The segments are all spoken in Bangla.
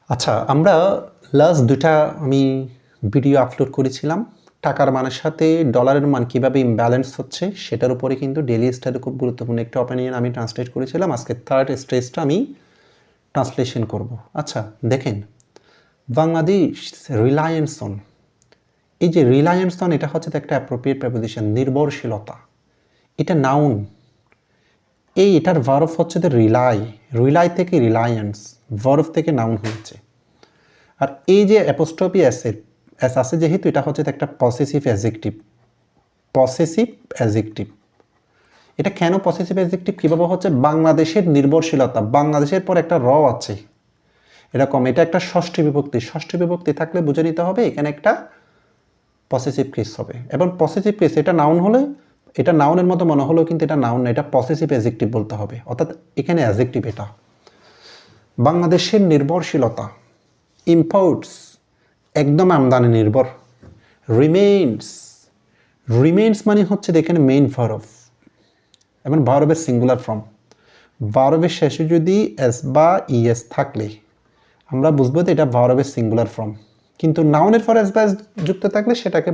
আচ্ছা, আমরা লাস্ট ২ টা আমি ভিডিও আপলোড করেছিলাম। টাকার মানের সাথে ডলারের মান কিভাবে ইমব্যালেন্স হচ্ছে সেটার উপরে কিন্তু ডেইলি স্টারে খুব গুরুত্বপূর্ণ একটা ওপিনিয়ন আমি ট্রান্সলেট করেছিলাম। আজকে থার্ড স্টেজটা আমি ট্রান্সলেশন করব। আচ্ছা, দেখেন বাংলাদেশ রিলায়েন্স অন, এই যে রিলায়েন্স অন এটা হচ্ছে একটা অ্যাপ্রোপ্রিয়েট প্রেপোজিশন, নির্ভরশীলতা। এটা নাউন। এটার ভার্ব হচ্ছে রিলাই, রিলাই থেকে রিলায়েন্স, ভার্ব থেকে নাউন হয়েছে। আর এই যে অ্যাপোস্ট্রফি এস আছে যেহেতু এটা হচ্ছে একটা পসেসিভ অ্যাডজেক্টিভ। পসেসিভ অ্যাডজেক্টিভ, এটা কেন পসেসিভ অ্যাডজেক্টিভ কীভাবে হচ্ছে? বাংলাদেশের নির্ভরশীলতা, বাংলাদেশের পর একটা র আছে এরকম, এটা একটা ষষ্ঠী বিভক্তি। ষষ্ঠী বিভক্তি থাকলে বুঝে নিতে হবে এখানে একটা পসেসিভ কেস হবে। এবং পসেসিভ কেস এটা নাউন হলে, এটা নাউনের মতো মনে হলেও কিন্তু এটা নাউন না, এটা পসেসিভ অ্যাডজেক্টিভ বলতে হবে, অর্থাৎ এখানে অ্যাডজেক্টিভ এটা। বাংলাদেশের নির্ভরশীলতা, ইম্পোর্টস একদম আমদানি নির্ভর। রিমেইনস, রিমেইনস মানে হচ্ছে এখানে মেইন ভার্ব এবং ভার্বের সিঙ্গুলার ফর্ম। ভার্বের শেষে যদি এস বা ইএস থাকলে আমরা বুঝবো যে এটা ভার্বের সিঙ্গুলার ফর্ম, কিন্তু নাউনের পর এস বা এস যুক্ত থাকলে সেটাকে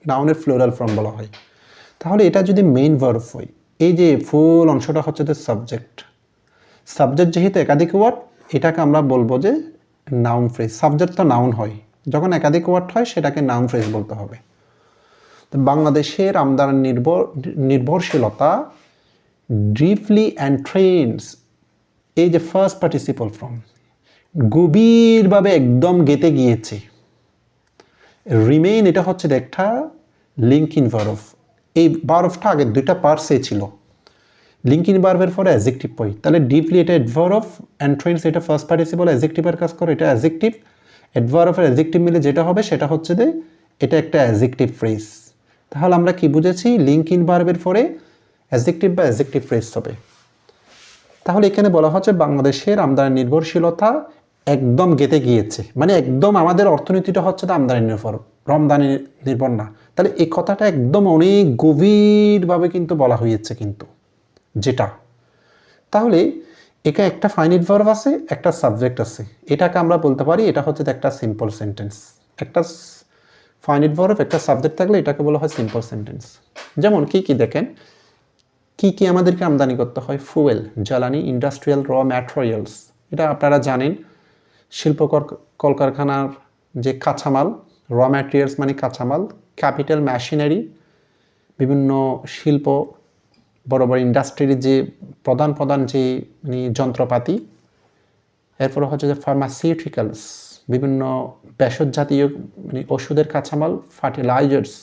নাউনের ফ্লোরাল ফর্ম বলা হয়। তাহলে এটা যদি মেইন ভার্ব হয়, এই যে ফুল অংশটা হচ্ছে যে সাবজেক্ট। সাবজেক্ট যেহেতু একাধিক ওয়ার্ড, এটাকে আমরা বলবো যে নাউন ফ্রেজ। সাবজেক্ট তো নাউন হয়, যখন একাধিক ওয়ার্ড হয় সেটাকে নাউন ফ্রেজ বলতে হবে। তো বাংলাদেশের আমদানি নির্ভরশীলতা ডিপলি এন্ট্রেন্স, এই যে ফার্স্ট পার্টিসিপল ফর্ম, গভীরভাবে একদম গেঁথে গিয়েছে। রিমেইন এটা হচ্ছে একটা লিঙ্কিং ভার্ব। এই ভার্বটা আগে 2টা পার্টসে ছিল, লিঙ্কিং ভার্বের পরে অ্যাডজেক্টিভ পাই, তাহলে ডিপলি এটা অ্যাডভার্ব, এন্ট্রেন্স এটা ফার্স্ট পার্টিসিপল অ্যাডজেক্টিভের কাজ করে, এটা অ্যাডজেক্টিভ। অ্যাডভার্ব আর অ্যাডজেক্টিভ মিলে যেটা হবে সেটা হচ্ছে যে এটা একটা অ্যাডজেক্টিভ ফ্রেজ। তাহলে আমরা কি বুঝেছি? লিঙ্কিং ভার্বের পরে অ্যাডজেক্টিভ বা অ্যাডজেক্টিভ ফ্রেজ হবে। তাহলে এখানে বলা হচ্ছে বাংলাদেশের আমদানি নির্ভরশীলতা একদম গেঁথে গিয়েছে, মানে একদম আমাদের অর্থনীতিটা হচ্ছে আমদানি নির্ভর, রমদানি নির্ভর না। তাহলে এই কথাটা একদম অনেক গভীরভাবে কিন্তু বলা হয়েছে কিন্তু যেটা। তাহলে এখানে একটা ফাইনাইট ভার্ব আছে, একটা সাবজেক্ট আছে, এটাকে আমরা বলতে পারি এটা হচ্ছে একটা সিম্পল সেন্টেন্স। একটা ফাইনাইট ভার্ব একটা সাবজেক্ট থাকলে এটাকে বলা হয় সিম্পল সেন্টেন্স। যেমন কি কি দেখেন, কি কি আমাদেরকে আমদানি করতে হয়? ফুয়েল, জ্বালানি, ইন্ডাস্ট্রিয়াল র ম্যাটেরিয়ালস, এটা আপনারা জানেন। শিল্প কলকারখানার যে কাঁচামাল, র ম্যাটেরিয়ালস মানে কাঁচামাল। ক্যাপিটাল, মেশিনারি, বিভিন্ন শিল্প, বড় বড় ইন্ডাস্ট্রির যে প্রধান প্রধান যে মানে যন্ত্রপাতি। এরপরে হচ্ছে যে ফার্মাসিউটিক্যালস, বিভিন্ন ভেষজ জাতীয় মানে ওষুধের কাঁচামাল। Fertilisers,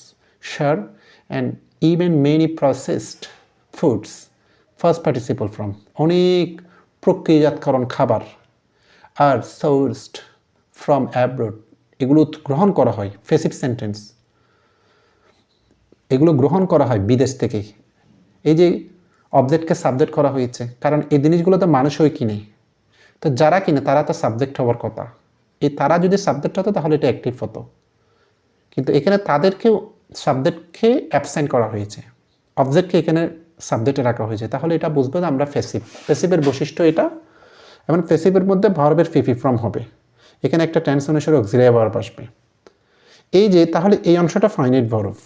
sir, and even many processed foods, first participle form, অনেক প্রক্রিয়াজাতকরণ খাবার। আর সোর্সড ফ্রম অ্যাব্রোড, এগুলো গ্রহণ করা হয়, ফেসিভ সেন্টেন্স, এগুলো গ্রহণ করা হয় বিদেশ থেকে। এই যে অবজেক্টকে সাবজেক্ট করা হয়েছে, কারণ এই জিনিসগুলো তো মানুষই কিনে, তো যারা কিনে তারা তো সাবজেক্ট হওয়ার কথা। এই তারা যদি সাবজেক্ট হতো তাহলে এটা অ্যাক্টিভ হতো, কিন্তু এখানে তাদেরকেও সাবজেক্টকে অ্যাবসেন্ট করা হয়েছে, অবজেক্টকে এখানে সাবজেক্টে রাখা হয়েছে। তাহলে এটা বুঝবো যে আমরা ফেসিভ, ফেসিভের বৈশিষ্ট্য এটা। এবং ফেসিভের মধ্যে ভার্বের ফিফি ফর্ম হবে, এখানে একটা টেন্স অনুসারে অক্সিলিয়ারি ভার্ব আসবে। এই যে তাহলে এই অংশটা ফাইনাইট ভার্ব,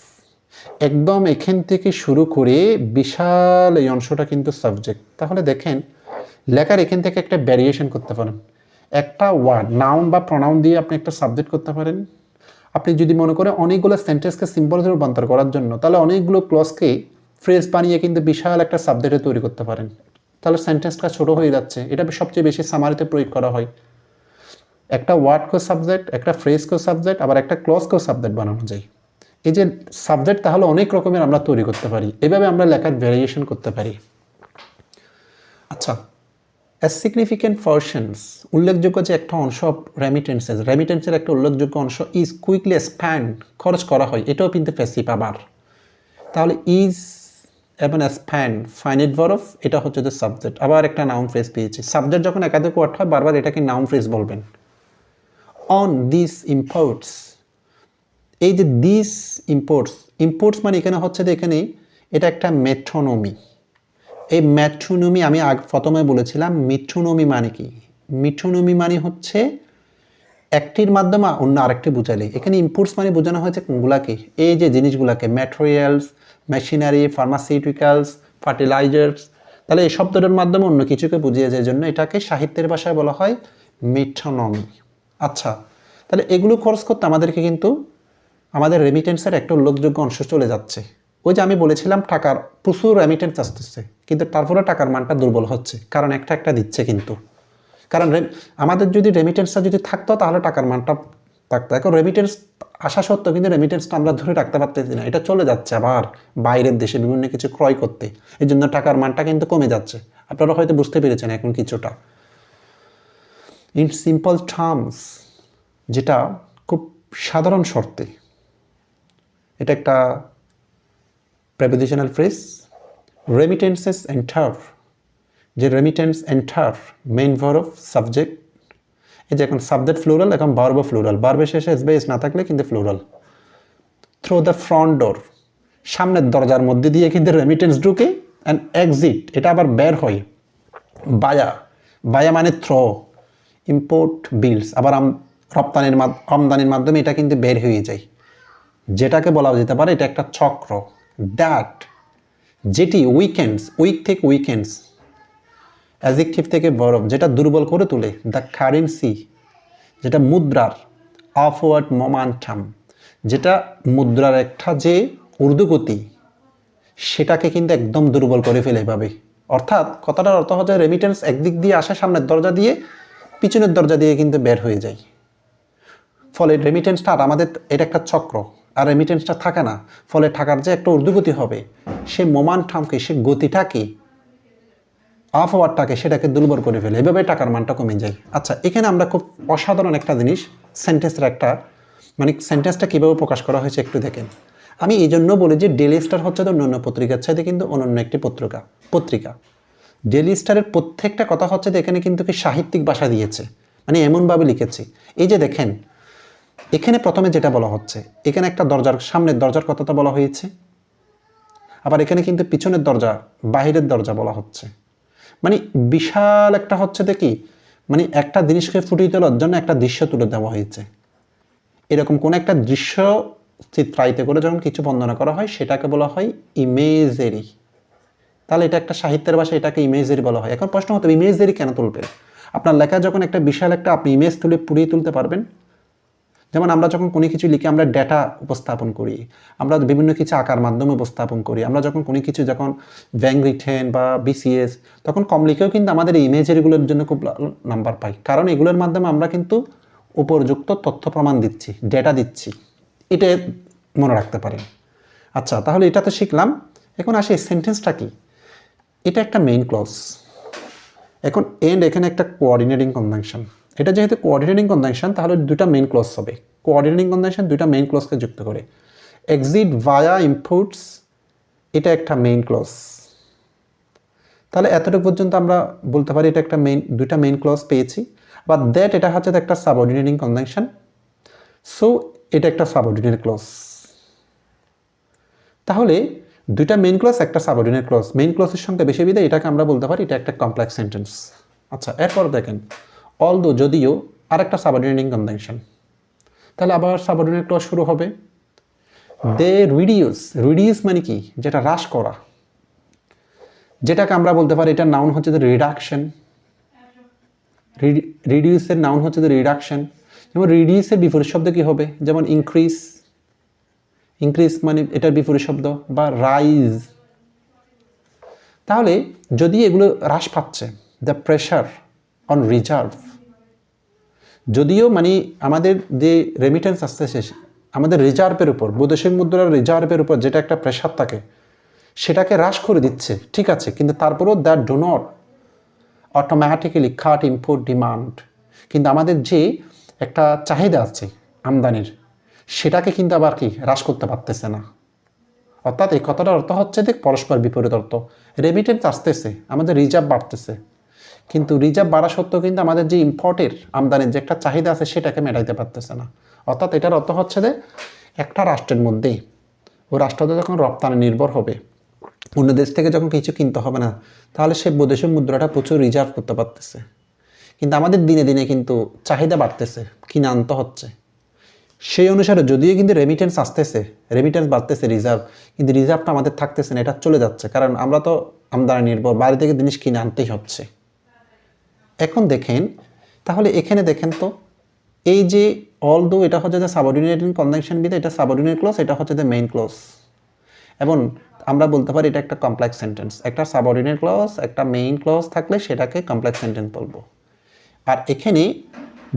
একদম এখান থেকে শুরু করে বিশাল এই অংশটা কিন্তু সাবজেক্ট। তাহলে দেখেন লেখার এখান থেকে একটা ভ্যারিয়েশন করতে পারেন, একটা ওয়ার্ড নাউন বা প্রনাউন দিয়ে আপনি একটা সাবজেক্ট করতে পারেন। আপনি যদি মনে করেন অনেকগুলো সেন্টেন্সকে সিম্বলে রূপান্তর করার জন্য, তাহলে অনেকগুলো ক্লজকে ফ্রেজ বানিয়ে কিন্তু বিশাল একটা সাবজেক্টে তৈরি করতে পারেন। তাহলে সেন্টেন্সটা ছোট হয়ে যাচ্ছে, এটা সবচেয়ে বেশি সামারিতে প্রয়োগ করা হয়। একটা ওয়ার্ডকেও সাবজেক্ট, একটা ফ্রেজকেও সাবজেক্ট, আবার একটা ক্লজকেও সাবজেক্ট বানানো যায়। এই যে সাবজেক্ট তাহলে অনেক রকমের আমরা তৈরি করতে পারি, এভাবে আমরা লেখার ভ্যারিয়েশন করতে পারি। আচ্ছা, অ্যাজ সিগনিফিক্যান্ট পার্সনস, উল্লেখযোগ্য যে একটা অংশ অফ রেমিটেন্সেস, রেমিটেন্সের একটা উল্লেখযোগ্য অংশ ইজ কুইকলি স্প্যান্ড, খরচ করা হয়, এটাও কিন্তু প্যাসিভ আবার। তাহলে ইজ এবং স্প্যান্ড ফাইনাইট ভার্ব, এটা হচ্ছে যে সাবজেক্ট, আবার একটা নাউন ফ্রেজ পেয়েছি। সাবজেক্ট যখন একাধিক ওয়ার্ড হয় বারবার এটাকে নাউন ফ্রেজ বলবেন। অন দিস ইম্পোর্টস, এই যে দিস ইম্পোর্টস, ইম্পোর্টস মানে এখানে হচ্ছে যে এখানে এটা একটা মেট্রোনমি। এই মেট্রোনমি আমি প্রথমে বলেছিলাম, মেট্রোনমি মানে কি? মেট্রোনমি মানে হচ্ছে একটির মাধ্যমে অন্য আরেকটি বুঝাইলে এখানে ইম্পোর্টস মানে বোঝানো হয়েছে কোনগুলাকে, এই যে জিনিসগুলোকে ম্যাটেরিয়ালস, মেশিনারি, ফার্মাসিউটিক্যালস, ফার্টিলাইজার্স, তাহলে এই শব্দটার মাধ্যমে অন্য কিছুকে বুঝিয়ে যায় জন্য এটাকে সাহিত্যের ভাষায় বলা হয় মেট্রোনমি। আচ্ছা, তাহলে এগুলো খরচ করতে আমাদেরকে কিন্তু আমাদের রেমিটেন্সের একটা উল্লেখযোগ্য অংশ চলে যাচ্ছে। ওই যে আমি বলেছিলাম টাকার প্রচুর রেমিটেন্স আসতেছে, কিন্তু তারপরে টাকার মানটা দুর্বল হচ্ছে, কারণ একটা একটা দিচ্ছে কিন্তু। কারণ আমাদের যদি রেমিটেন্সটা যদি থাকতো তাহলে টাকার মানটা থাকতো। এখন রেমিটেন্স আসা সত্ত্বেও কিন্তু রেমিটেন্সটা আমরা ধরে রাখতে পারতেছি না, এটা চলে যাচ্ছে আবার বাইরের দেশে বিভিন্ন কিছু ক্রয় করতে, এই জন্য টাকার মানটা কিন্তু কমে যাচ্ছে। আপনারা হয়তো বুঝতে পেরেছেন এখন কিছুটা। ইন সিম্পল টার্মস, যেটা খুব সাধারণ শর্তে, এটা একটা প্রেপোজিশনাল ফ্রেজ, রেমিটেন্সেস এন্টার, যে remittance enter main verb subject, এই যে এখন সাবজেক্ট ফ্লুরাল, এখন ভার্ব ফ্লুরাল, ভার্বের শেষে এস বেস না থাকলে কিন্তু pleural. Through the front door, সামনের দরজার মধ্যে দিয়ে কিন্তু রেমিটেন্স ঢুকে, অ্যান্ড এক্সিট, এটা আবার বের হয় বায়া, বায়া মানে থ্রো, ইম্পোর্ট বিলস, আবার আমদানির মাধ্যমে এটা কিন্তু বের হয়ে যায়, যেটাকে বলা যেতে পারে এটা একটা চক্র। দ্যাট, যেটি উইকেন্ডস, উইক থেকে উইকেন্ডস, অ্যাডজেক্টিভ থেকে বরফ, যেটা দুর্বল করে তোলে, দ্য কারেন্সি, যেটা মুদ্রার, আপওয়ার্ড মোমেন্টাম, যেটা মুদ্রার একটা যে ঊর্ধ্বগতি সেটাকে কিন্তু একদম দুর্বল করে ফেলে এভাবে। অর্থাৎ কথাটার অর্থ হচ্ছে রেমিটেন্স একদিক দিয়ে আসে সামনের দরজা দিয়ে, পিছনের দরজা দিয়ে কিন্তু বের হয়ে যায়। ফলে রেমিটেন্সটা আর আমাদের এটা একটা চক্র, আর রেমিটেন্সটা থাকে না, ফলে টাকার যে একটা ঊর্ধ্বগতি হবে সে মোমেন্টামকে, সে গতিটাকে, আপওয়ার্ডটাকে, সেটাকে দুর্বল করে ফেলে, এভাবে টাকার মানটা কমে যায়। আচ্ছা, এখানে আমরা খুব অসাধারণ একটা জিনিস সেন্টেন্সের একটা মানে সেন্টেন্সটা কীভাবে প্রকাশ করা হয়েছে একটু দেখেন। আমি এই জন্য বলি যে ডেইলি স্টার হচ্ছে তো অন্যান্য পত্রিকার চাইতে কিন্তু অনন্য একটি পত্রিকা। ডেইলি স্টারের প্রত্যেকটা কথা হচ্ছে যে এখানে কিন্তু কি সাহিত্যিক ভাষা দিয়েছে, মানে এমনভাবে লিখেছে। এই যে দেখেন এখানে প্রথমে যেটা বলা হচ্ছে, এখানে একটা দরজার, সামনের দরজার কথাটা বলা হয়েছে, আবার এখানে কিন্তু পিছনের দরজা, বাহিরের দরজা বলা হচ্ছে। মানে বিশাল একটা হচ্ছে দেখি, মানে একটা জিনিসকে ফুটিয়ে তোলার জন্য একটা দৃশ্য তুলে দেওয়া হয়েছে। এরকম কোন একটা দৃশ্য চিত্রায়িত করে যখন কিছু বর্ণনা করা হয় সেটাকে বলা হয় ইমেজেরি। তাহলে এটা একটা সাহিত্যের ভাষায় এটাকে ইমেজেরি বলা হয়। এখন প্রশ্ন হতো ইমেজেরি কেন তুলবেন? আপনার লেখা যখন একটা বিশাল একটা আপনি ইমেজ তুলে পুড়িয়ে তুলতে পারবেন। যেমন আমরা যখন কোনো কিছু লিখে আমরা ডেটা উপস্থাপন করি, আমরা বিভিন্ন কিছু আকার মাধ্যমে উপস্থাপন করি, আমরা যখন কোনো কিছু যখন ব্যাংক রিটেন বা বিসিএস, তখন কম লিখেও কিন্তু আমাদের ইমেজেরিগুলোর জন্য খুব নাম্বার পাই, কারণ এগুলোর মাধ্যমে আমরা কিন্তু উপযুক্ত তথ্য প্রমাণ দিচ্ছি, ডেটা দিচ্ছি। এটা মনে রাখতে পারেন। আচ্ছা, তাহলে এটা তো শিখলাম। এখন আসে সেন্টেন্সটা কি। এটা একটা মেইন ক্লজ, এখন এন্ড এখানে একটা কোঅর্ডিনেটিং কনজাংশন। এটা যেহেতু কোঅর্ডিনেটিং কনজাংশন তাহলে দুটা মেইন ক্লজ হবে। কোঅর্ডিনেটিং কনজাংশন দুইটা মেইন ক্লজকে যুক্ত করে। এক্সিট ভায়া ইনপুটস, এটা একটা মেইন ক্লজ। তাহলে এতটুকু পর্যন্ত আমরা বলতে পারি এটা একটা দুইটা মেইন ক্লজ পেয়েছি। বা দ্যাট, এটা হচ্ছে একটা সাবঅর্ডিনেটিং কনজাংশন, সো এটা একটা সাবঅর্ডিনেট ক্লজ। তাহলে দুইটা মেইন ক্লজ, একটা সাবঅর্ডিনেট ক্লজ, মেইন ক্লজের সংখ্যা বেশি বিধায় এটাকে আমরা বলতে পারি এটা একটা কমপ্লেক্স সেন্টেন্স। আচ্ছা, এরপর দেখেন অলদো, যদিও, আরেকটা সাবঅর্ডিনেটিং কনজাংশন। তাহলে আবার সাবঅর্ডিনেট ক্লজ শুরু হবে। দে রিডিউস, রিডিউস মানে কি? যেটা হ্রাস করা, যেটাকে আমরা বলতে পারি এটার নাউন হচ্ছে যে রিডাকশন। রিডিউসের নাউন হচ্ছে যে রিডাকশন। যেমন রিডিউসের বিপরীত শব্দ কি হবে? যেমন ইনক্রিজ, ইনক্রিজ মানে এটার বিপরীত শব্দ, বা রাইজ। তাহলে যদি এগুলো হ্রাস পাচ্ছে, দ্য প্রেশার অন রিজার্ভ, যদিও মানে আমাদের যে রেমিটেন্স আসতেছে আমাদের রিজার্ভের উপর, বৈদেশিক মুদ্রার রিজার্ভের উপর যেটা একটা প্রেশার থাকে সেটাকে হ্রাস করে দিচ্ছে, ঠিক আছে, কিন্তু তারপরেও that do not automatically cut import demand. কিন্তু আমাদের যে একটা চাহিদা আছে আমদানির, সেটাকে কিন্তু আবার কি হ্রাস করতে পারতেছে না। অর্থাৎ এই কথাটার অর্থ হচ্ছে যে পরস্পর বিপরীত অর্থ। রেমিটেন্স আসতেছে, আমাদের রিজার্ভ বাড়তেছে, কিন্তু রিজার্ভ বাড়া সত্ত্বেও কিন্তু আমাদের যে ইম্পোর্টের আমদানির যে একটা চাহিদা আছে সেটাকে মেটাইতে পারতেছে না। অর্থাৎ এটার অর্থ হচ্ছে যে একটা রাষ্ট্রের মধ্যে, ও রাষ্ট্রটা যখন রপ্তানি নির্ভর হবে, অন্য দেশ থেকে যখন কিছু কিনতে হবে না, তাহলে সে বৈদেশিক মুদ্রাটা প্রচুর রিজার্ভ করতে পারতেছে। কিন্তু আমাদের দিনে দিনে কিন্তু চাহিদা বাড়তেছে, কিনে আনতে হচ্ছে। সেই অনুসারে যদিও কিন্তু রেমিটেন্স আসতেছে, রেমিটেন্স বাড়তেছে, রিজার্ভ, কিন্তু রিজার্ভটা আমাদের থাকতেছে না, এটা চলে যাচ্ছে, কারণ আমরা তো আমদানি নির্ভর, বাইরে থেকে জিনিস কিনে আনতেই হচ্ছে। এখন দেখেন, তাহলে এখানে দেখেন তো, এই যে অল দো এটা হচ্ছে যে সাবঅর্ডিনেট ইন কনজাংশন বিথ, এটা সাবঅর্ডিনেট ক্লজ, এটা হচ্ছে যে মেইন ক্লজ, এবং আমরা বলতে পারি এটা একটা কমপ্লেক্স সেন্টেন্স। একটা সাবঅর্ডিনেট ক্লজ, একটা মেইন ক্লজ থাকলে সেটাকে কমপ্লেক্স সেন্টেন্স বলবো। আর এখানে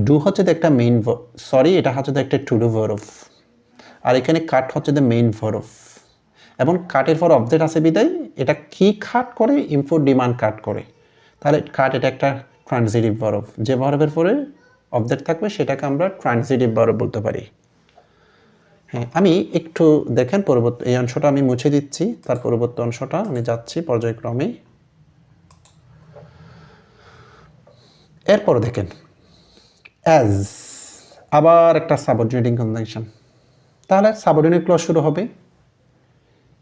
ডু হচ্ছে যে একটা মেইন, সরি এটা হচ্ছে যে একটা টু ডু ভার্ব, আর এখানে কাট হচ্ছে যে মেইন ভার্ব, এবং কাটের পর অবজেক্ট আছে বিদায় এটা কি কাট করে, ইম্পোর্ট ডিমান্ড কাট করে। তাহলে কাট এটা একটা ট্রানজিটিভ ভার্ব, যে ভার্বের পরে অবজেক্ট থাকবে সেটাকে আমরা ট্রানজিটিভ ভার্ব বলতে পারি। হ্যাঁ, আমি একটু দেখেন পরবর্তী এই অংশটা আমি মুছে দিচ্ছি, তার পরবর্তী অংশটা আমি যাচ্ছি পর্যায়ক্রমে। এরপর দেখেন অ্যাজ, আবার একটা সাবঅর্ডিনেটিং কনজাংশন। তাহলে সাবঅর্ডিনেট ক্লজ শুরু হবে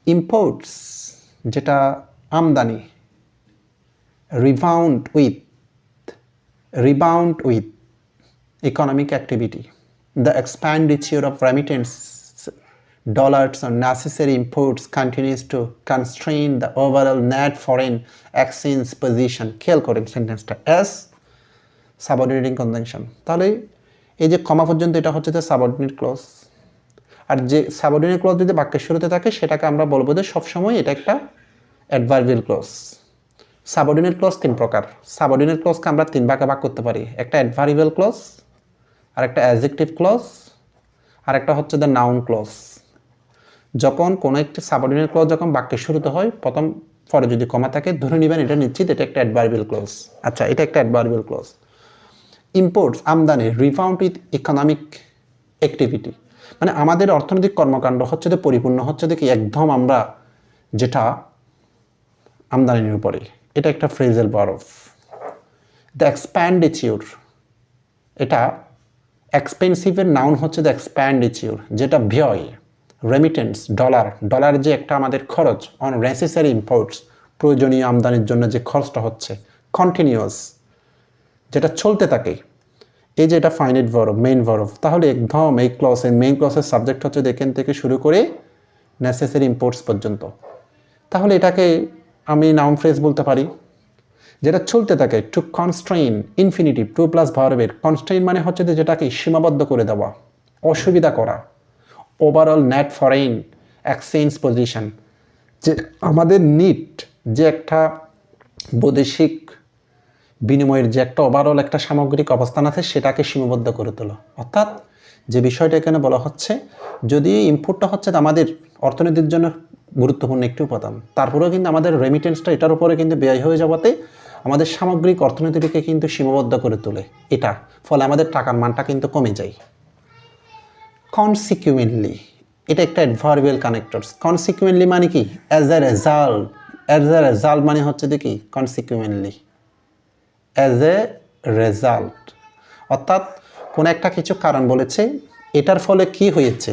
ইম্পোর্টস, যেটা আমদানি, rebound with economic activity, the expenditure of remittance dollars on necessary imports continues to constrain the overall net foreign exchange position. খেয়াল করেন সেন্টেন্সটা, অ্যাজ সাবঅর্ডিনেটিং কনজাংশন। তাহলে এই যে কমা পর্যন্ত এটা হচ্ছে যে সাবঅর্ডিনেট ক্লজ, আর যে সাবঅর্ডিনেট ক্লজ যদি বাক্যের শুরুতে থাকে সেটাকে আমরা বলবো যে সবসময় এটা একটা অ্যাডভার্বিয়াল ক্লজ। সাবঅর্ডিনেট ক্লজ তিন প্রকার, সাবঅর্ডিনেট ক্লজকে আমরা তিন ভাগে ভাগ করতে পারি, একটা অ্যাডভার্বিয়াল ক্লজ, আর একটা অ্যাডজেক্টিভ ক্লজ, আর একটা হচ্ছে দ্য নাউন ক্লজ। যখন কোনো একটি সাবঅর্ডিনেট ক্লজ যখন বাক্যের শুরুতে হয়, প্রথম পরে যদি কমা থাকে ধরে নেবেন এটা নিশ্চিত এটা একটা অ্যাডভার্বিয়াল ক্লজ। আচ্ছা, এটা একটা অ্যাডভার্বিয়াল ক্লজ। ইম্পোর্টস আমদানি, রিবাউন্ড উইথ ইকোনমিক অ্যাক্টিভিটি, মানে আমাদের অর্থনৈতিক কর্মকাণ্ড হচ্ছে যে পরিপূর্ণ হচ্ছে দেখি একদম আমরা যেটা আমদানির উপরে, এটা একটা ফ্রেজাল ভার্ব। দ্য এক্সপেন্ডিচার, এটা এক্সপেন্সিভের নাউন হচ্ছে দ্য এক্সপেন্ডিচার, যেটা ব্যয়, রেমিটেন্স ডলার যে একটা আমাদের খরচ, অন নেসেসারি ইম্পোর্টস প্রয়োজনীয় আমদানির জন্য যে খরচটা হচ্ছে, কন্টিনিউয়াস যেটা চলতে থাকে, এই যে এটা ফাইনাইট ভার্ব, মেইন ভার্ব। তাহলে একদম এই ক্লসের মেইন ক্লসের সাবজেক্ট হচ্ছে এখান থেকে শুরু করে নেসেসারি ইম্পোর্টস পর্যন্ত। তাহলে এটাকে আমি নাউন ফ্রেজ বলতে পারি, যেটা চলতে থাকে। To constrain, infinitive to plus ভার্বের, কনস্ট্রেইন মানে হচ্ছে যে যেটাকে সীমাবদ্ধ করে দেওয়া, অসুবিধা করা। Overall net foreign exchange position, যে আমাদের নিট যে একটা বৈদেশিক বিনিময়ের যে একটা ওভারঅল একটা সামগ্রিক অবস্থান আছে সেটাকে সীমাবদ্ধ করে তোলা। অর্থাৎ যে বিষয়টা এখানে বলা হচ্ছে, যদি ইম্পোর্টটা হচ্ছে আমাদের অর্থনীতির জন্য গুরুত্বপূর্ণ একটি উপাদান, তারপরেও কিন্তু আমাদের রেমিটেন্সটা এটার উপরে কিন্তু ব্যয় হয়ে যাওয়াতে আমাদের সামগ্রিক অর্থনীতিকে কিন্তু সীমাবদ্ধ করে তোলে এটা, ফলে আমাদের টাকার মানটা কিন্তু কমে যায়। কনসিকুয়েন্টলি, এটা একটা অ্যাডভার্বিয়াল কানেক্টরস। কনসিকুয়েন্টলি মানে কি, অ্যাজ এ রেজাল্ট মানে হচ্ছে দেখি কনসিকুয়েন্টলি, অ্যাজ এ রেজাল্ট, অর্থাৎ কোনো একটা কিছু কারণ বলেছে, এটার ফলে কি হয়েছে,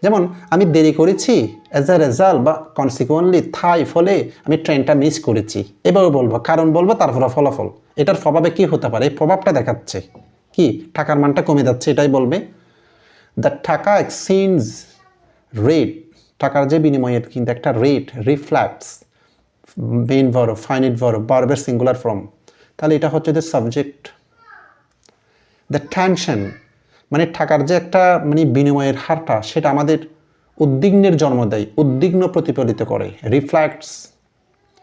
যেমন আমি দেরি করেছি, অ্যাজ এ রেজাল্ট বা কনসিকুয়েন্টলি তাই ফলে আমি ট্রেনটা মিস করেছি, এভাবে বলবো, কারণ বলবো, তারপরে ফলাফল, এটার প্রভাবে কি হতে পারে, এই প্রভাবটা দেখাচ্ছে কি টাকার মানটা কমে যাচ্ছে, এটাই বলবে। দ্য টাকা এক্সচেঞ্জ রেট, টাকার যে বিনিময়ের কিন্তু একটা rate reflects main verb, finite verb, ভার্বের সিঙ্গুলার ফর্ম। তাহলে এটা হচ্ছে যে সাবজেক্ট। দ্য টেনশন মানে টাকার যে একটা মানে বিনিময়ের হারটা, সেটা আমাদের উদ্বিগ্নের জন্ম দেয়, উদ্বিগ্ন প্রতিফলিত করে। রিফ্লেক্টস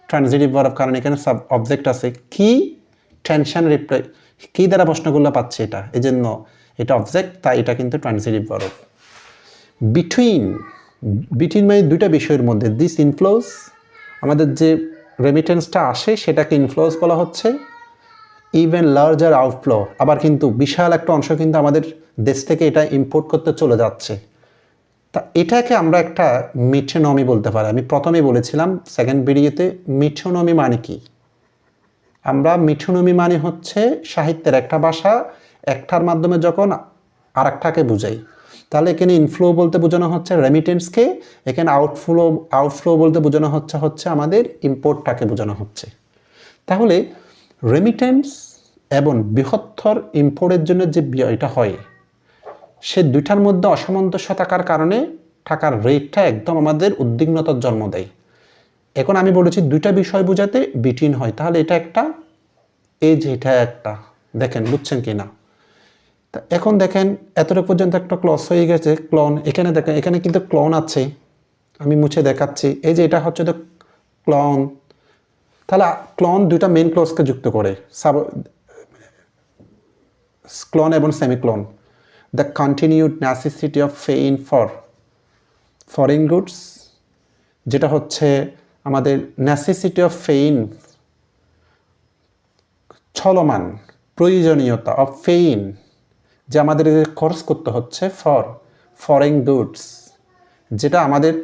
ট্রানজিটিভ ভার্ব, কারণ এখানে সাব অবজেক্ট আছে, কি টেনশন রিপ্লাই, কি দ্বারা প্রশ্নগুলো পাচ্ছে এটা, এই জন্য এটা অবজেক্ট, তাই এটা কিন্তু ট্রানজিটিভ ভার্ব। বিটুইন মানে দুইটা বিষয়ের মধ্যে, দিস ইনফ্লোস, আমাদের যে রেমিটেন্সটা আসে সেটাকে ইনফ্লোস বলা হচ্ছে। ইভেন লার্জার আউটফ্লো, আবার কিন্তু বিশাল একটা অংশ কিন্তু আমাদের দেশ থেকে এটা ইম্পোর্ট করতে চলে যাচ্ছে। তা এটাকে আমরা একটা মিথোনমি বলতে পারি। আমি প্রথমেই বলেছিলাম সেকেন্ড ভিডিওতে, মিথোনমি মানে কি, আমরা মিথোনমি মানে হচ্ছে সাহিত্যের একটা ভাষা একটার মাধ্যমে যখন আর একটাকে বুঝাই। তাহলে এখানে ইনফ্লো বলতে বোঝানো হচ্ছে রেমিটেন্সকে, এখানে আউটফ্লো বলতে বোঝানো হচ্ছে আমাদের ইম্পোর্টটাকে বোঝানো হচ্ছে। তাহলে রেমিটেন্স এবং বৃহত্তর ইম্পোর্টের জন্য যে ব্যয়টা হয়, সে দুইটার মধ্যে অসামঞ্জস্য থাকার কারণে টাকার রেটটা একদম আমাদের উদ্বিগ্নতার জন্ম দেয়। এখন আমি বলেছি দুইটা বিষয় বোঝাতে বিটুইন হয়, তাহলে এটা একটা, এই যে এটা একটা, দেখেন বুঝছেন কি না? তা এখন দেখেন এতটুকু পর্যন্ত একটা ক্লজ হয়ে গেছে, ক্লন। এখানে দেখেন, এখানে কিন্তু ক্লন আছে, আমি মুছে দেখাচ্ছি। এই যে এটা হচ্ছে তো ক্লন। তাহলে ক্লন দুইটা মেইন ক্লজকে যুক্ত করে, ক্লন এবং semicolon. The continued necessity of paying for foreign goods, যেটা হচ্ছে আমাদের নেসেসিটি অফ পেইং, চলমান প্রয়োজনীয়তা, অফ পেইং, যে আমাদের খরচ করতে হচ্ছে ফর ফরেন গুডস, যেটা আমাদের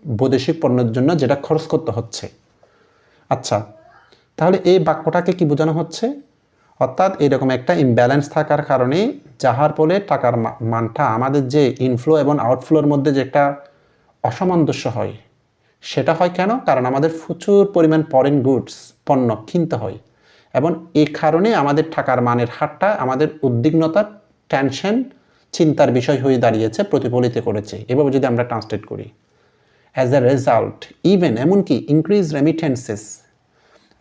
বৈদেশিক পণ্যের জন্য যেটা খরচ করতে হচ্ছে। আচ্ছা, তাহলে এই বাক্যটাকে কি বোঝানো হচ্ছে? অর্থাৎ এরকম একটা ইমব্যালেন্স থাকার কারণে, যাহার ফলে টাকার মানটা আমাদের যে ইনফ্লো এবং আউটফ্লোর মধ্যে যে একটা অসামঞ্জস্য হয়, সেটা হয় কেন? কারণ আমাদের প্রচুর পরিমাণ ফরেন গুডস, পণ্য কিনতে হয়, এবং এই কারণে আমাদের টাকার মানের হারটা আমাদের উদ্বিগ্নতার, টেনশন, চিন্তার বিষয় হয়ে দাঁড়িয়েছে, প্রতিফলিত করেছে। এভাবে যদি আমরা ট্রান্সলেট করি, অ্যাজ এ রেজাল্ট, ইভেন এমনকি ইনক্রিজ রেমিটেন্সেস,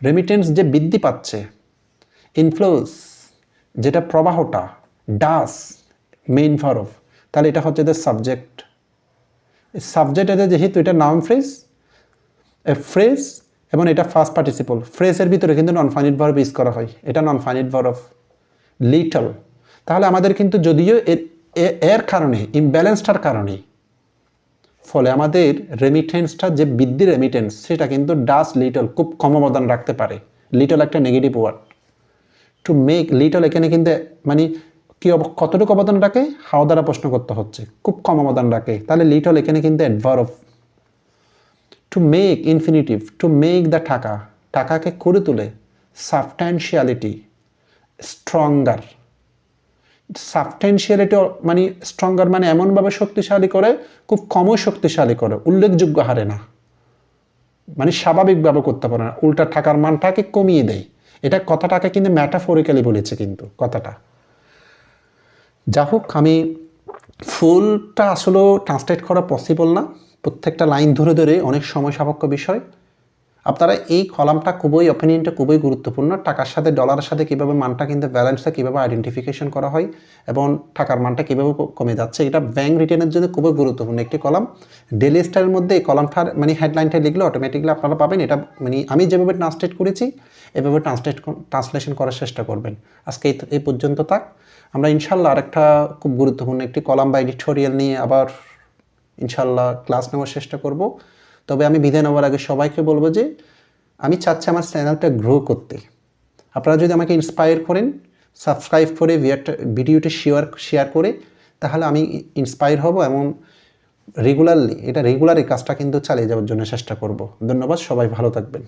রেমিটেন্স যে বৃদ্ধি পাচ্ছে, ইনফ্লোস যেটা প্রবাহটা, ডাস মেইন ভার্ব, তাহলে এটা হচ্ছে দ্য সাবজেক্ট। সাবজেক্ট এটা যেহেতু এটা নাউন ফ্রেজ, এ ফ্রেজ, এবং এটা ফার্স্ট পার্টিসিপল। ফ্রেজের ভিতরে কিন্তু নন ফাইনাইট ভার্ব ইউজ করা হয়, এটা নন ফাইনাইট ভার্ব লিটল। তাহলে আমাদের কিন্তু যদিও এর কারণে, ইমব্যালেন্সটার কারণে, ফলে আমাদের রেমিটেন্সটা যে বৃদ্ধি রেমিটেন্স, সেটা কিন্তু ডাস লিটল খুব কম অবদান রাখতে পারে। লিটল একটা negative word. To make little এখানে কিন্তু মানে কি কতটুকু অবদান রাখে, হাও দ্বারা প্রশ্ন করতে হচ্ছে, খুব কম অবদান রাখে। তাহলে লিটল এখানে কিন্তু adverb. To make infinitive, to make the টাকা, টাকাকে করে তোলে। সাবস্ট্যান্সিয়ালিটি, স্ট্রঙ্গার। সাবস্ট্যান্সিয়ালিটি মানে স্ট্রঙ্গার মানে এমনভাবে শক্তিশালী করে, খুব কমই শক্তিশালী করে, উল্লেখযোগ্য হারে না, মানে স্বাভাবিকভাবে করতে পারে না, উল্টা টাকার মানটাকে কমিয়ে দেয়। এটা কথাটাকে কিন্তু ম্যাটাফরিক্যালি বলেছে কিন্তু কথাটা। যা হোক, আমি ফুলটা আসলে ট্রান্সলেট করা পসিবল না, প্রত্যেকটা লাইন ধরে ধরে অনেক সময় সাপেক্ষ বিষয়। আপনারা এই কলামটা খুবই, অপিনিয়নটা খুবই গুরুত্বপূর্ণ। টাকার সাথে ডলারের সাথে কীভাবে মানটা কিন্তু ব্যালেন্সটা কীভাবে আইডেন্টিফিকেশন করা হয় এবং টাকার মানটা কীভাবে কমে যাচ্ছে, এটা ব্যাংক রিটার্নের জন্য খুবই গুরুত্বপূর্ণ একটি কলাম। ডেলি স্টারের মধ্যে এই কলামটার মানে হেডলাইনটা লিখলে অটোমেটিকলি আপনারা পাবেন। এটা মানে আমি যেভাবে ট্রান্সলেট করেছি এভাবে ট্রান্সলেশন করার চেষ্টা করবেন। আজকে এই পর্যন্ত থাক। আমরা ইনশাল্লাহ আরেকটা খুব গুরুত্বপূর্ণ একটি কলাম বা এডিটোরিয়াল নিয়ে আবার ইনশাল্লাহ ক্লাস নেওয়ার চেষ্টা করব। তবে আমি বিদায় নেওয়ার আগে সবাইকে বলবো যে আমি চাচ্ছি আমার চ্যানেলটা গ্রো করতে। আপনারা যদি আমাকে ইন্সপায়ার করেন, সাবস্ক্রাইব করে ভিডিওটি শেয়ার করে, তাহলে আমি ইন্সপায়ার হব এবং রেগুলার এই কাজটা কিন্তু চালিয়ে যাওয়ার জন্য চেষ্টা করব। ধন্যবাদ, সবাই ভালো থাকবেন।